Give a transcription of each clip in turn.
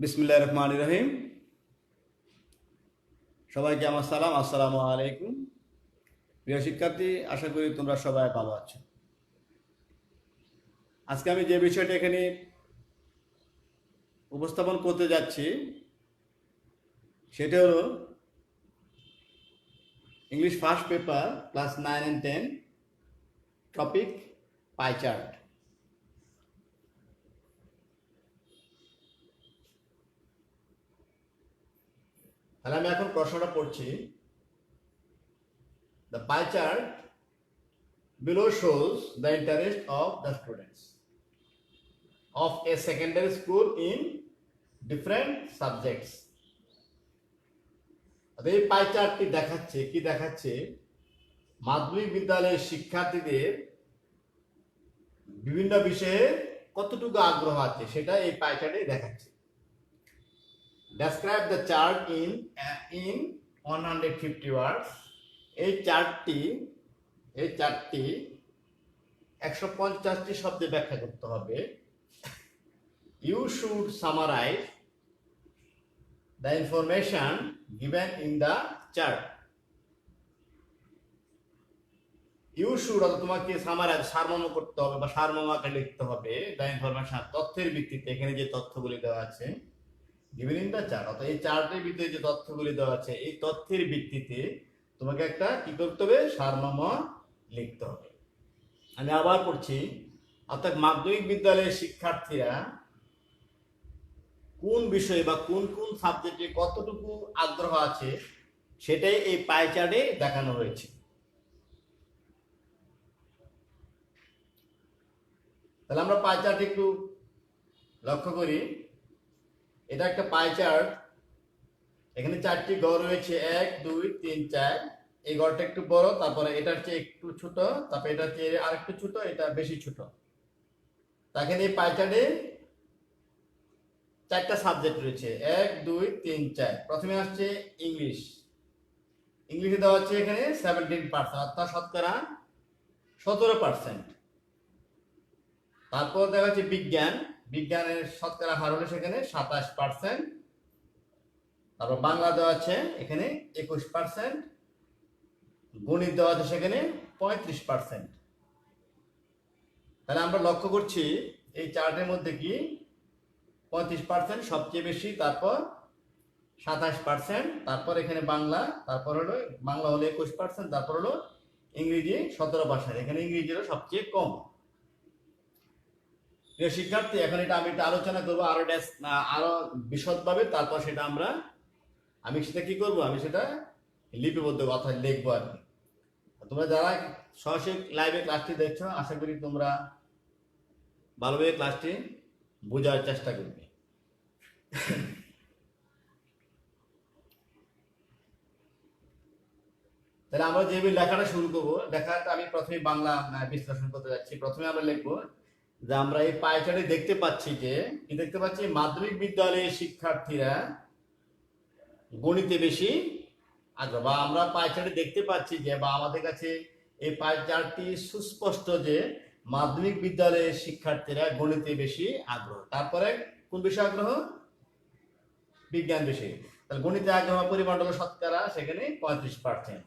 বিসমিল্লাহির রহমানির রহিম। সবাইকে আমার সালাম, আসসালামু আলাইকুম। প্রিয় শিক্ষার্থী, আশা করি তোমরা সবাই ভালো আছো। আজকে আমি যে বিষয়টা এখানে উপস্থাপন করতে যাচ্ছি সেটা হলো English first paper class 9 and 10 topic pie chart. তাহলে আমি এখন প্রশ্নটা পড়ছি। The pie chart below shows the interest of the students of a secondary school in different subjects. এই পাই চার্টটি দেখাচ্ছে মাধ্যমিক বিদ্যালয়ের শিক্ষার্থীদের বিভিন্ন বিষয়ে কতটুকু আগ্রহ আছে সেটা এই পাই চার্টে দেখাচ্ছে। Describe the chart in 150 words. এই চার্টটি 150টি শব্দে ব্যাখ্যা করতে হবে। You should summarize the information given in the chart. You should তোমাকে সারমর্ম করতে হবে বা সারমর্মকে লিখতে হবে। দ্য ইনফরমেশন তথ্যের ভিত্তিতে, এখানে যে তথ্যগুলি দেওয়া আছে গিভেন ইন দ্য চার্ট, অর্থাৎ এই চার্টের ভিতরে যে তথ্যগুলি দেওয়া আছে এই তথ্যের ভিত্তিতে তোমাকে একটা কি করতে হবে, সারমর্ম লিখতে হবে। আমি আবার পড়ছি। অর্থাৎ মাধ্যমিক বিদ্যালয়ের শিক্ষার্থীরা কোন বিষয়ে বা কোন কোন সাবজেক্টে কতটুকু আগ্রহ আছে সেটাই এই পাই চার্টে দেখানো হয়েছে। তাহলে আমরা পাই চার্ট একটু লক্ষ্য করি। এটা একটা পাই চার্ট। এখানে 4টি ঘর রয়েছে, 1 2 3 4। এই ঘরটা একটু বড়, তারপরে এটার চেয়ে একটু ছোট, তারপরে এটার চেয়ে আরেকটু ছোট, এটা বেশি ছোট। তাকে এই পাই চার্টে 4টা সাবজেক্ট রয়েছে, 1 2 3 4। প্রথমে আসছে ইংলিশ। ইংলিশে দেওয়া হচ্ছে এখানে 17%, অর্থাৎ শতকরা 17%। তারপর দেখা যাচ্ছে বিজ্ঞান। বিজ্ঞানের শতকরা হার হলো সেখানে 27%। তারপর বাংলা দেওয়া আছে এখানে 21%। গণিত দেওয়া আছে সেখানে 35%। তাহলে আমরা লক্ষ্য করছি এই চার্টের মধ্যে কি 35% সবচেয়ে বেশি, তারপর 27%, তারপর এখানে বাংলা, তারপর হলো বাংলা হলো 21%, তারপর হলো ইংরেজি 17%। এখানে ইংরেজি হলো সবচেয়ে কম। প্রিয় শিক্ষার্থী, এখন আমি এটা আলোচনা করবো আরো বিশদভাবে। তারপর সেটা আমি সেটা কি করব, আমি সেটা লিপিবদ্ধ কথা লিখবো আর কি। তোমরা যারা সরাসরি লাইভে ক্লাসটি দেখছো, আশা করি তোমরা ভালোভাবে ক্লাসটি বোঝার চেষ্টা করবে। তাহলে আমরা যে লেখাটা শুরু করবো, লেখাটা আমি প্রথমে বাংলা বিশ্লেষণ করতে যাচ্ছি। প্রথমে আমরা লিখবো যে আমরা এই পাই চার্টে দেখতে পাচ্ছি যে কি দেখতে পাচ্ছি, মাধ্যমিক বিদ্যালয়ের শিক্ষার্থীরা গণিতে বেশি আগ্রহ, বা আমরা পাই চার্টে দেখতে পাচ্ছি যে, বা আমাদের কাছে এই পাই চার্টটি সুস্পষ্ট যে মাধ্যমিক বিদ্যালয়ের শিক্ষার্থীরা গণিতে বেশি আগ্রহ। তারপরে কোন বিষয়ে আগ্রহ, বিজ্ঞান বিষয়ে। তাহলে গণিতে আগ্রহ পরিমাণ হলো শতকরা সেখানে 35%,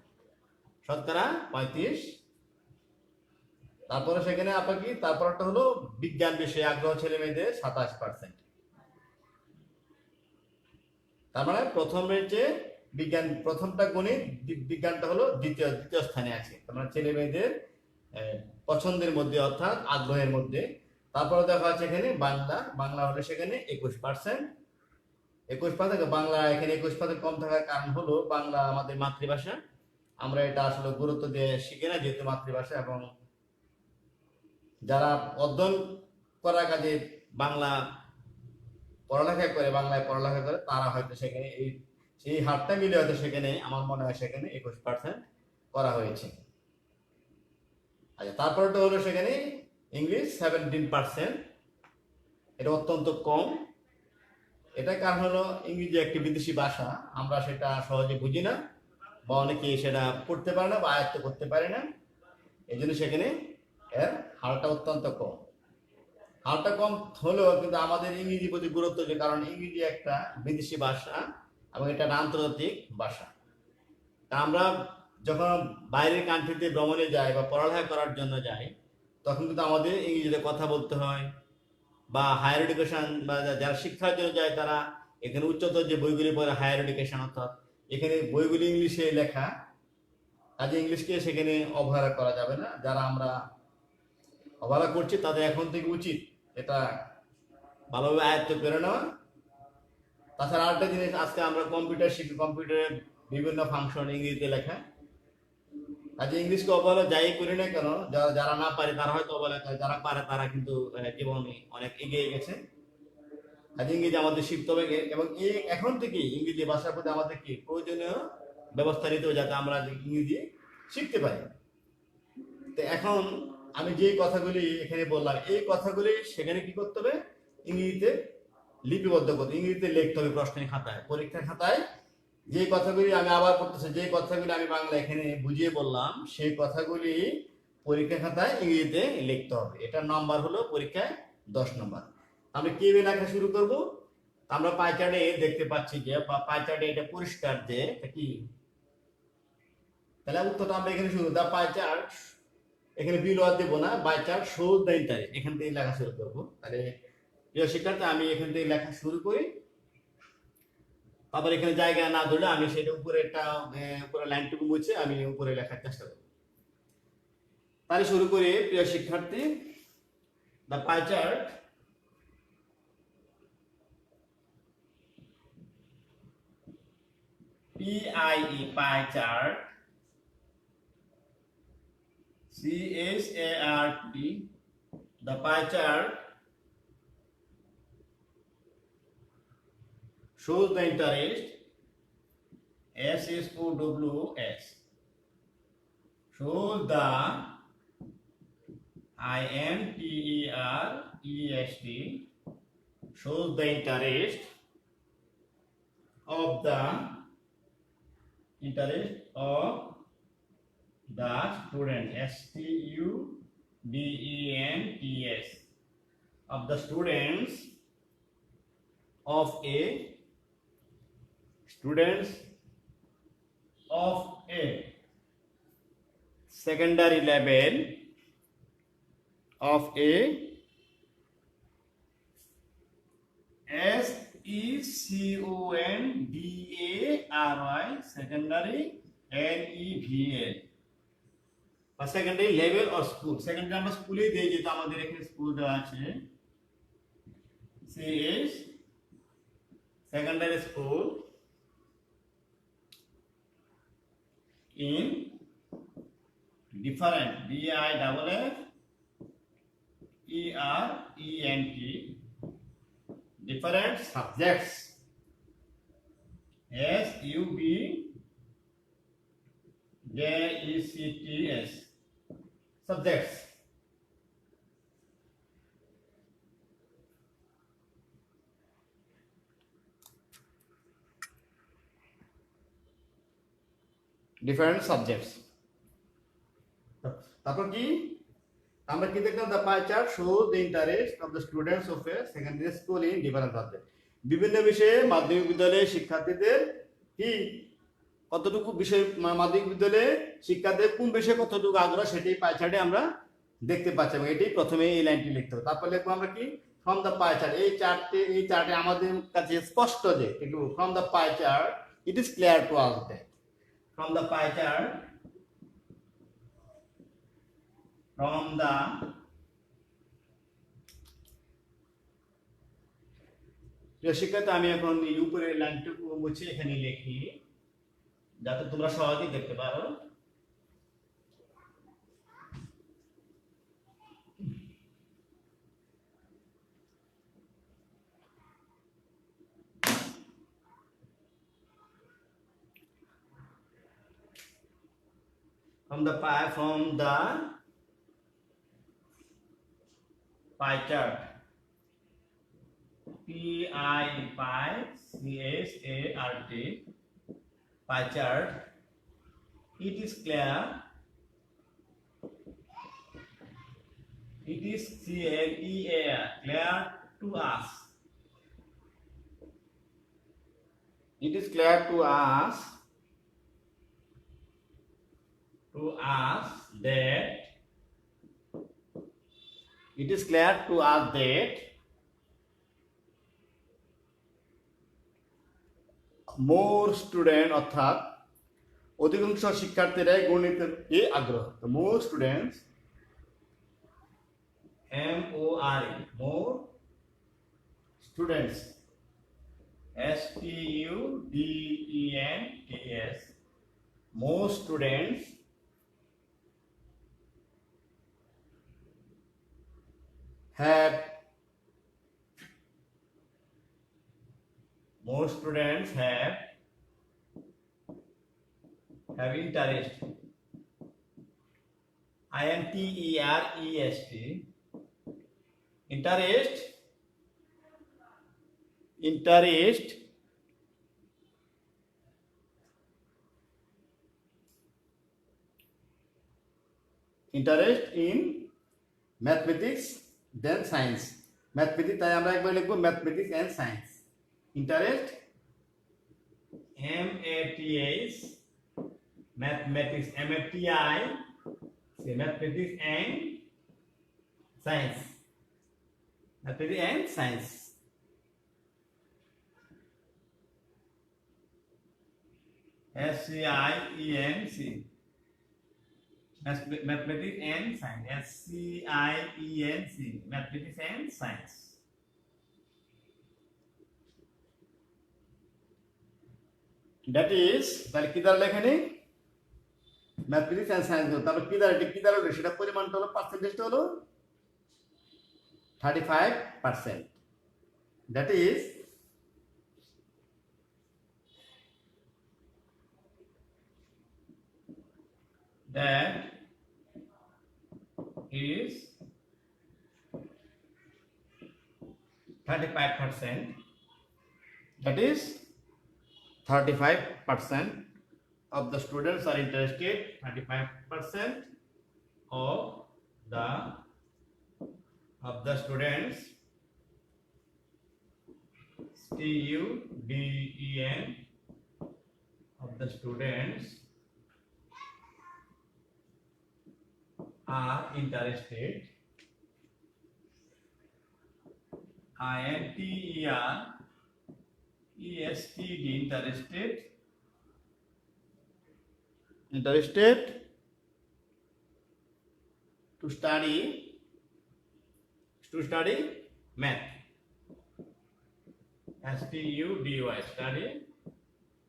শতকরা 35। তারপরে সেখানে আপনার কি, তারপরটা হলো বিজ্ঞান বিষয়ে আগ্রহ ছেলে মেয়েদের 27%। তার মানে প্রথমের যে বিজ্ঞান, প্রথমটা গণিত, বিজ্ঞানটা হলো দ্বিতীয় স্থানে আছে। তার মানে ছেলে মেয়েদের পছন্দের মধ্যে, অর্থাৎ আগ্রহের মধ্যে। তারপরে দেখা যাচ্ছে এখানে বাংলা হলো সেখানে 21%। বাংলা এখানে 21% কম থাকার কারণ হলো বাংলা আমাদের মাতৃভাষা, আমরা এটা আসলে গুরুত্ব দিয়ে শিখি না যেহেতু মাতৃভাষা। এবং যারা অধ্যয়ন করার কাজে বাংলা বাংলায় পড়ালেখা করে তারা হয়তো সেখানে সেই হারটা মিলে হয়তো সেখানে আমার মনে হয় সেখানে 21% করা হয়েছে। আচ্ছা, তারপরটা হলো সেখানে ইংলিশ 17%, এটা অত্যন্ত কম। এটার কারণ হলো ইংরেজি একটি বিদেশি ভাষা, আমরা সেটা সহজে বুঝি না, বা অনেকে সেটা পড়তে পারে না বা আয়ত্ত করতে পারে না, এই জন্য সেখানে এর হারটা অত্যন্ত কম। হারটা কম হলেও কিন্তু আমাদের ইংরেজি প্রতি গুরুত্ব যে, কারণ ইংরেজি একটা বিদেশি ভাষা এবং এটা একটা আন্তর্জাতিক ভাষা। তা আমরা যখন বাইরের কান্ট্রিতে ভ্রমণে যাই বা পড়ালেখা করার জন্য যাই, তখন কিন্তু আমাদের ইংরেজিতে কথা বলতে হয়। বা হায়ার এডুকেশন বা যারা শিক্ষার জন্য যায় তারা এখানে উচ্চতর যে বইগুলি পড়ে হায়ার এডুকেশন, অর্থাৎ এখানে বইগুলি ইংলিশে লেখা, কাজে ইংলিশকে সেখানে অবহেলা করা যাবে না। যারা আমরা অবহেলা করছি তাদের এখন থেকে উচিত এটা ভালোভাবে আয়ত্ত করে নেওয়া। তাছাড়া আরেকটা জিনিস, আজকে আমরা কম্পিউটার শিখি, কম্পিউটারের বিভিন্ন ফাংশন ইংরেজিতে লেখা, কাজে ইংলিশকে অবহেলা যাই করি না কেন, যারা যারা না পারে তারা হয়তো অবহেলা করে, যারা পারে তারা কিন্তু জীবনে অনেক এগিয়ে গেছে। কাজে ইংরেজি আমাদের শিখতে হবে, এবং এখন থেকে ইংরেজি ভাষার প্রতি আমাদের কি প্রয়োজনীয় ব্যবস্থা নিতে হবে যাতে আমরা ইংরেজি শিখতে পারি। তো এখন আমি যে কথাগুলি এখানে বললাম, এই কথাগুলি সেখানে কি করতে হবে, ইংরেজিতে লিপিবদ্ধ করতে, ইংরেজিতে লিখতে হবে প্রশ্নের খাতায়, পরীক্ষার খাতায়। যে কথাগুলি আমি আবার করতেছি, যে কথাগুলি আমি বাংলা এখানে বুঝিয়ে বললাম, সেই কথাগুলি পরীক্ষা খাতায় ইংরেজিতে লিখতে হবে। এটার নাম্বার হলো পরীক্ষায় 10 নম্বর। আমরা কিভাবে লেখা শুরু করব? আমরা পাই চার্টে দেখতে পাচ্ছি যে, বা পাই চার্টে এটা পরিষ্কার যে কি, তাহলে উত্তরটা আমরা এখানে শুরু, দা পাই চার্ট, এখানে বিল আর দেবো না, by chart shows the interest, এখান থেকে লেখা শুরু করবো। তাহলে প্রিয় শিক্ষার্থী, আমি এখান থেকে লেখা শুরু করি। তারপর এখানে জায়গা না ধরলে আমি সেটা উপরে একটা উপরে লাইনটুকু মুছে আমি উপরে লেখার চেষ্টা করব। তাহলে শুরু করি প্রিয় শিক্ষার্থী, the pie chart PIE pie chart, CHART, the pie chart shows the interest, S is for WS, shows the INTEREST, shows the interest of the student, STUDENTS, of the students of a secondary level of a SECONDARY secondary LEVL বা secondary level or school. Secondary আমরা স্কুলেই দেই, যেটা আমাদের এখানে school দেওয়া আছে, CS secondary school in different DIFFERENT different subjects, SUBJECTS subjects. Different subjects. তারপর কি আমরা কি দেখলাম, the pie chart shows the interest of the students of a secondary school in different subject. বিভিন্ন বিষয়ে মাধ্যমিক বিদ্যালয়ের শিক্ষার্থীদের কি কতটুকু বিষয়, মাধ্যমিক বিদ্যালয়ে শিক্ষার্থীদের কোন বিষয়ে কতটুকু আগ্রহ, সেটাই পাই চার্টে আমরা দেখতে পাচ্ছি। এবং এটি প্রথমে এই লাইনটি লিখতে হবে। তারপর লিখবো আমরা কি, ফ্রম দ্য পাই চার্ট। এই চার্টে আমাদের কাছে স্পষ্ট যে from the pie chart it is clear to us that, from the pie chart, শিক্ষার্থী আমি এখন উপরে লাইনটুকু মুছে এখানে লিখি যাতে তোমরা সহজেই দেখতে পারো। From the pie chart, PICHART, pie chart, it is clear It is clear, clear to us. It is clear to us that it is clear to us that more student অর্থাৎ অধিকাংশ শিক্ষার্থীরাই গণিতের আগ্রহ। তো more students more more students students more students have more students have interest interest interest interest interest in mathematics then science mathematics তাই আমরা একবার লিখব mathematics and science interest maths mathematics mati say mathematics and science mathematics and science SCIENC mathematics and science SCIENC mathematics and science that is তাহলে কি দ্বারা লেখা নেই mathematics and science তারপর কি দ্বারা এটা কি দ্বারা হলো সেটা পরিমাণটা হলো পার্সেন্টেজটা হলো 35% that is that is 35% that is 35% of the students are interested 35% of the students student of the students are interested interested to study math study study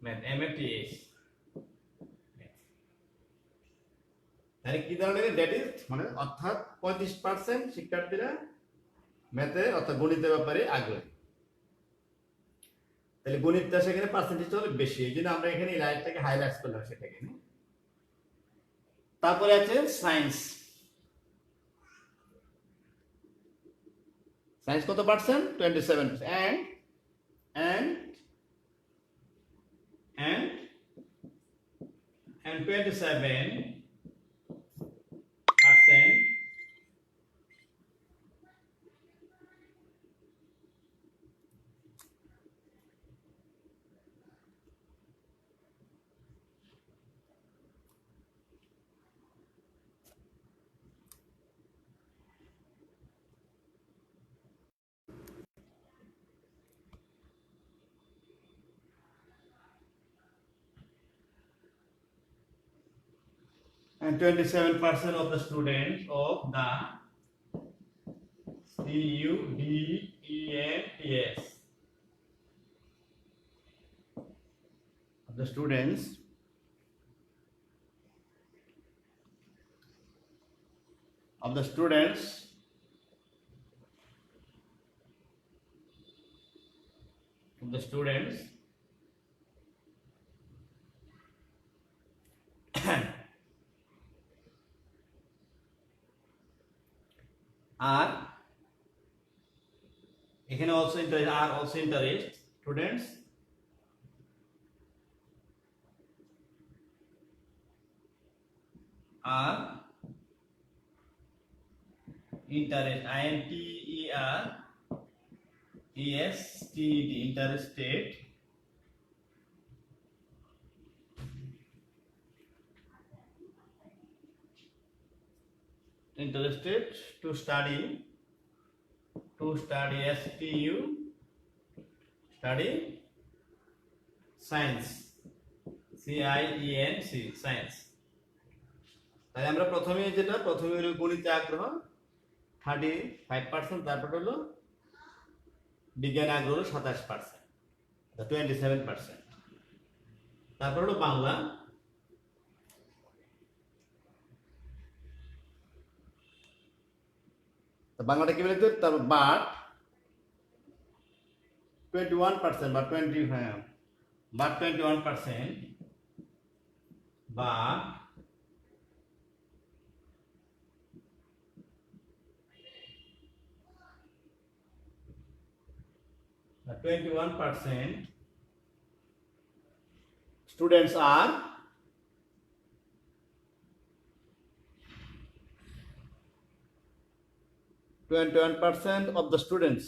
math maths তাহলে কি ধরনের দ্যাট ইজ মানে অর্থাৎ 35% শিক্ষার্থীরা ম্যাথে অর্থাৎ গণিতের ব্যাপারে আগ্রহী তাহলে গণিতটা সেখানে পার্সেন্টেজটা হলো বেশি এইজন্য আমরা এখানে এই লাইনটাকে হাইলাইট করলাম সেটাকে তারপরে আছে সায়েন্স সায়েন্স কত percent 27% and 27% and 27% of the students of the students of the students of the students of the students are এখানে also interest are also interest students are Interest, INTERESTED, interested. Interested to study, STU, study science, CIENC, science. তাহলে আমরা প্রথমে হলো গণিতে আগ্রহ 35%, তারপর হলো বিজ্ঞানে আগ্রহ 27%, 27%, তারপর হলো বাংলা, বাংলাটা কি বলতে, তারপর বাট 21% বা 20, হ্যাঁ বাট 21%, বা 21% students are 21% of the students,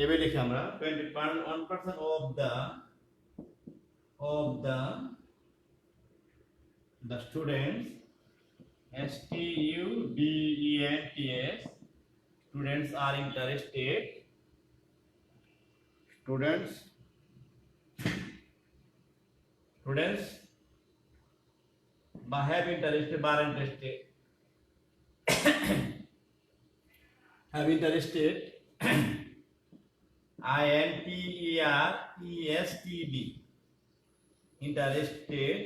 এভাবে লিখি আমরা 21% of the students, STUDENTS, students are interested, students বা have interested বা are interested, have interested, INTERESTED,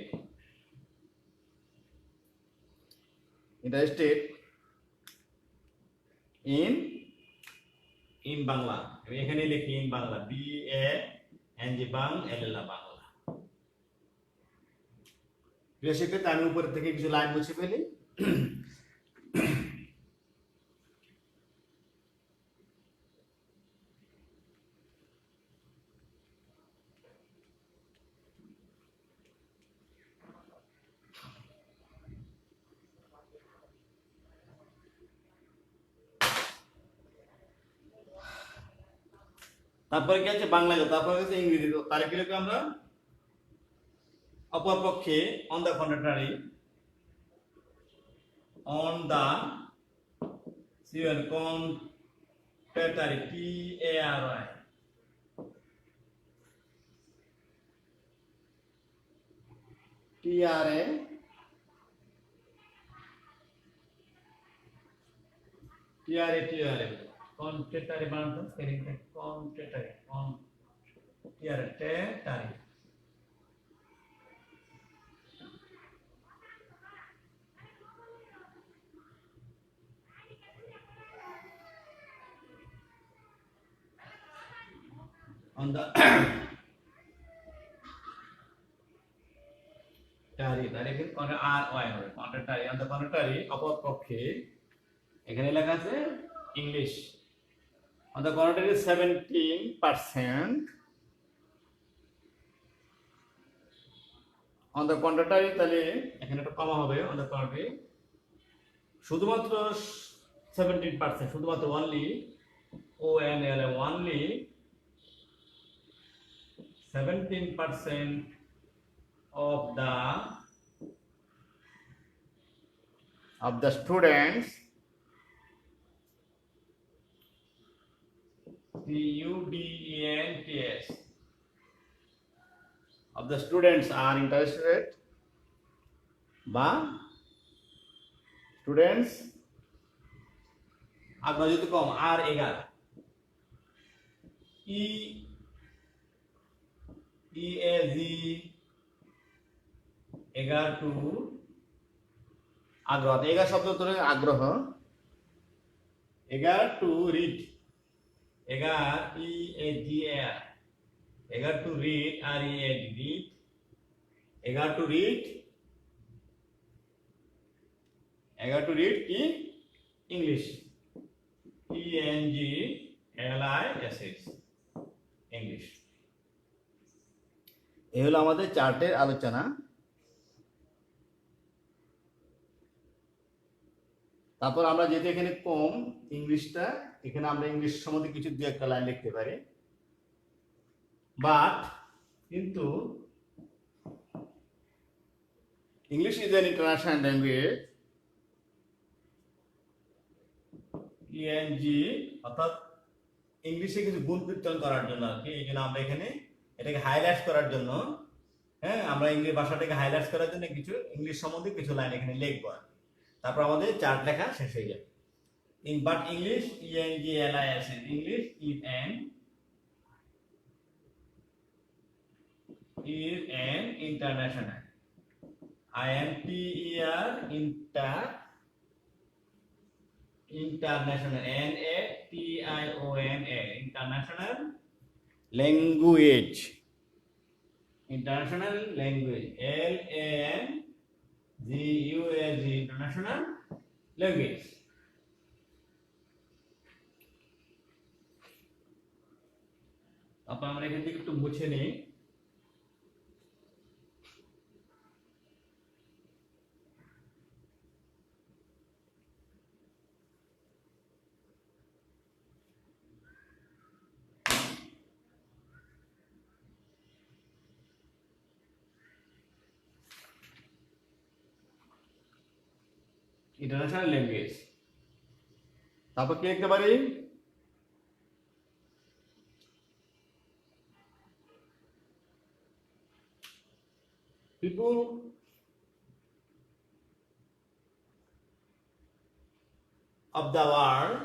interested in Bangla, আমি এখানে লিখি ইন বাংলা, BANG বাংলা। প্রিয় শিক্ষার্থী, আমি উপর থেকে কিছু লাইন মুছে ফেলি। তারপরে কি আছে বাংলা, তারপরে হচ্ছে ইংরেজি, তাহলে কি লিখবো আমরা, অপরপক্ষে on the contrary, on the contrary, TARY, contrary বানাতো contrary, on the contrary, অপরপক্ষে, এখানে লেখা আছে English, on the contrary 17%, on the contrary, তাহলে এখানে একটা কমা হবে, on the contrary শুধুমাত্র 17%, শুধুমাত্র only, only 17% of the students, STUDENTS, of the students are interested, বা students আগ্রহ যদি কম, আর 11, EAG 11 টু আগ্রহ, 11 শব্দ ধরে আগ্রহ, 11 to read, 11 EAGR, 11 to read, READ, read, 11 to read, 11 to read কি ইংলিশ, ENGLISH, ইংলিশ। এই হলো আমাদের চার্টের আলোচনা। তারপর আমরা যেহেতু এখানে কম ইংলিশটা, এখানে আমরা ইংলিশ সম্বন্ধে কিছু দু একটা লাইন লিখতে পারি। বাট কিন্তু English is an international language, ENG, অর্থাৎ ইংলিশে কিছু গুণ কীর্তন করার জন্য আর কি। এই জন্য আমরা এখানে এটাকে হাইলাইট করার জন্য, হ্যাঁ, আমরা ইংরেজি ভাষাটাকে হাইলাইট করার জন্য কিছু ইংলিশ সম্বন্ধে কিছু লাইন এখানে লিখবো। তারপর আমাদের চার্ট লেখা শেষ হয়ে যাবে। But English, ENGLISH, English is an international, INTER, international, NATIONA, international language, international language, LANGUAGE, international language. তারপর আমরা এখান থেকে একটু মুছে নিই। ইন্টারন্যাশনাল ল্যাঙ্গুয়েজ, তারপর কি লিখতে পারি? people of the world,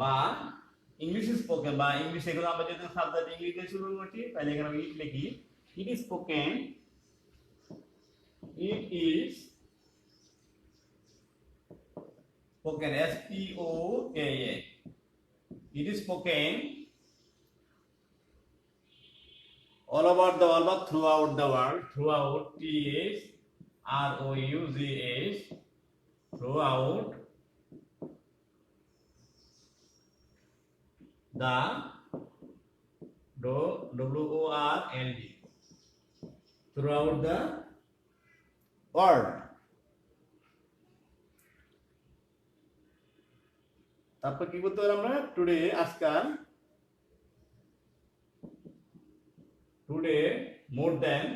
বা ইংলিশ স্পোকেন, বা ইংলিশ, এগুলো আমরা যদি সাবজেক্ট ইংলিশ দিয়ে শুরু করি তাহলে এখানে আমি লিখি it is spoken, it is spoken, SPOKEN, it is spoken all over the world, but throughout the world, throughout, THROUGH, throughout the WORLD, throughout the world. তারপর কি করতে পারি আমরা? টুডে, আজকাল, today more than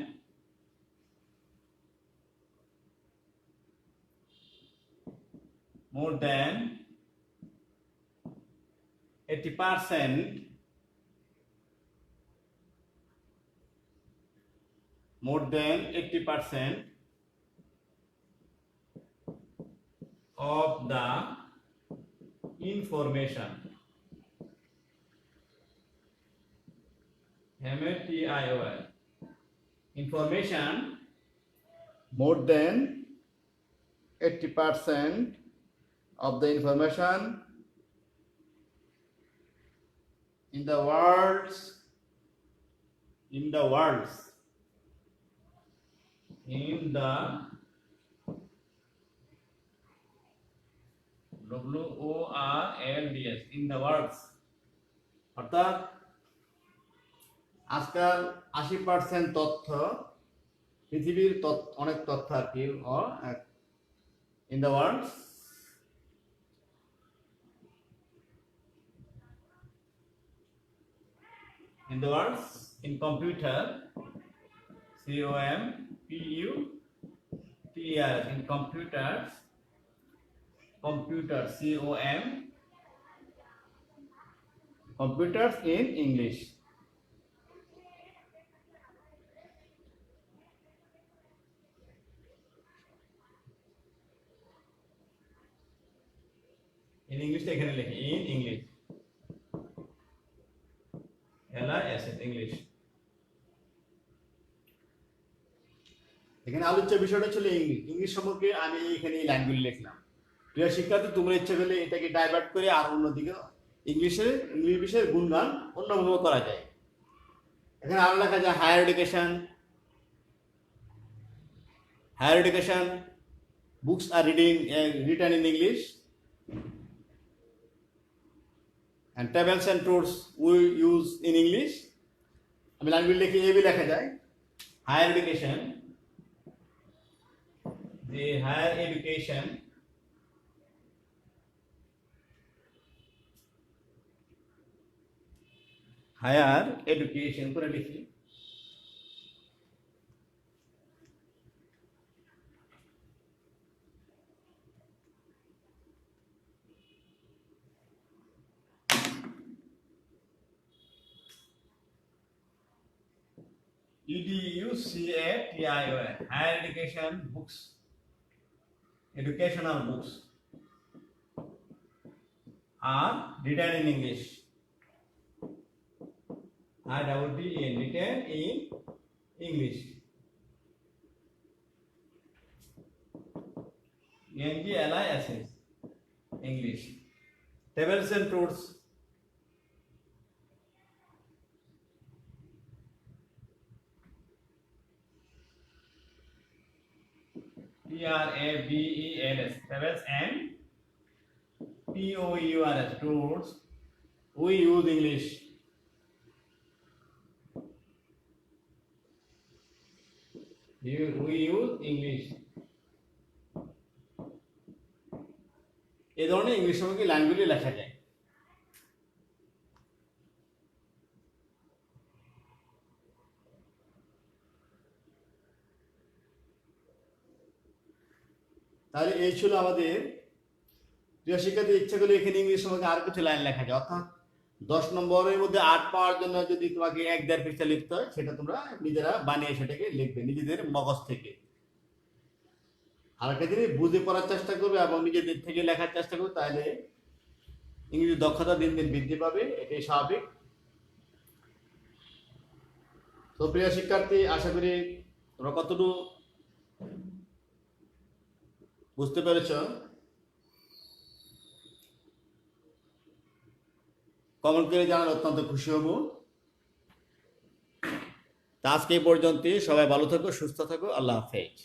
80%, more than 80% of the information, MATION, information, more than 80% of the information in the world, in the worlds, in the WORLDS, in the worlds, অর্থাৎ আজকাল 80% তথ্য, পৃথিবীর অনেক তথ্য আর কি, in the world, in the world, in computer, COMPUTERS, in computers, computer, computers in English. In English এখানে লিখি in English, LIS, English। এখানে আলোচ্য বিষয়টা ছিল ইংলিশ সম্পর্কে। আমি এখানে এই লাইনগুলি লিখলাম। প্রিয় শিক্ষার্থী, তোমরা ইচ্ছা করলে এটাকে ডাইভার্ট করে আর অন্যদিকে ইংলিশ বিষয়ের গুণগান অন্যভাবে করা যায়। এখানে আরো লেখা যায় হায়ার এডুকেশন, বুকস আর written in English, and tables and tools we use in English. আমি লাইনগুলি লিখে লেখা যায় হায়ার এডুকেশন, যে হায়ার এডুকেশন করে লিখি EDUCATION higher education books, educational books are written in English. IWDN written in English. ENGLISS English. Tables and fruits TRABELS tables and TOURS tours. We use English. We use English. এই ধরনের English সঙ্গে লাইনগুলি লেখা যায়। তাহলে এই ছিল আমাদের প্রিয় শিক্ষার্থী, ইচ্ছা করলে এখানে ইংলিশ সঙ্গে আর কিছু লাইন লেখা যায়, অর্থাৎ 10 নম্বরের মধ্যে 8 পাওয়ার জন্য যদি তোমাকে 1-1.5 পৃষ্ঠা লিখতে হয়, সেটা তোমরা নিজেরা বানিয়ে সেটাকে লিখবে নিজেদের মগজ থেকে। আর একটা জিনিস বুঝে পড়ার চেষ্টা করবে এবং নিজেদের থেকে লেখার চেষ্টা করবে, তাহলে ইংরেজি দক্ষতা দিন দিন বৃদ্ধি পাবে, এটাই স্বাভাবিক। তো প্রিয় শিক্ষার্থী, আশা করি তোমরা কতটুকু বুঝতে পেরেছ। কমেন্ট করে জানালে অত্যন্ত খুশি হব। তা আজকে এই পর্যন্ত, সবাই ভালো থাকো, সুস্থ থাকো, আল্লাহ হাফেজ।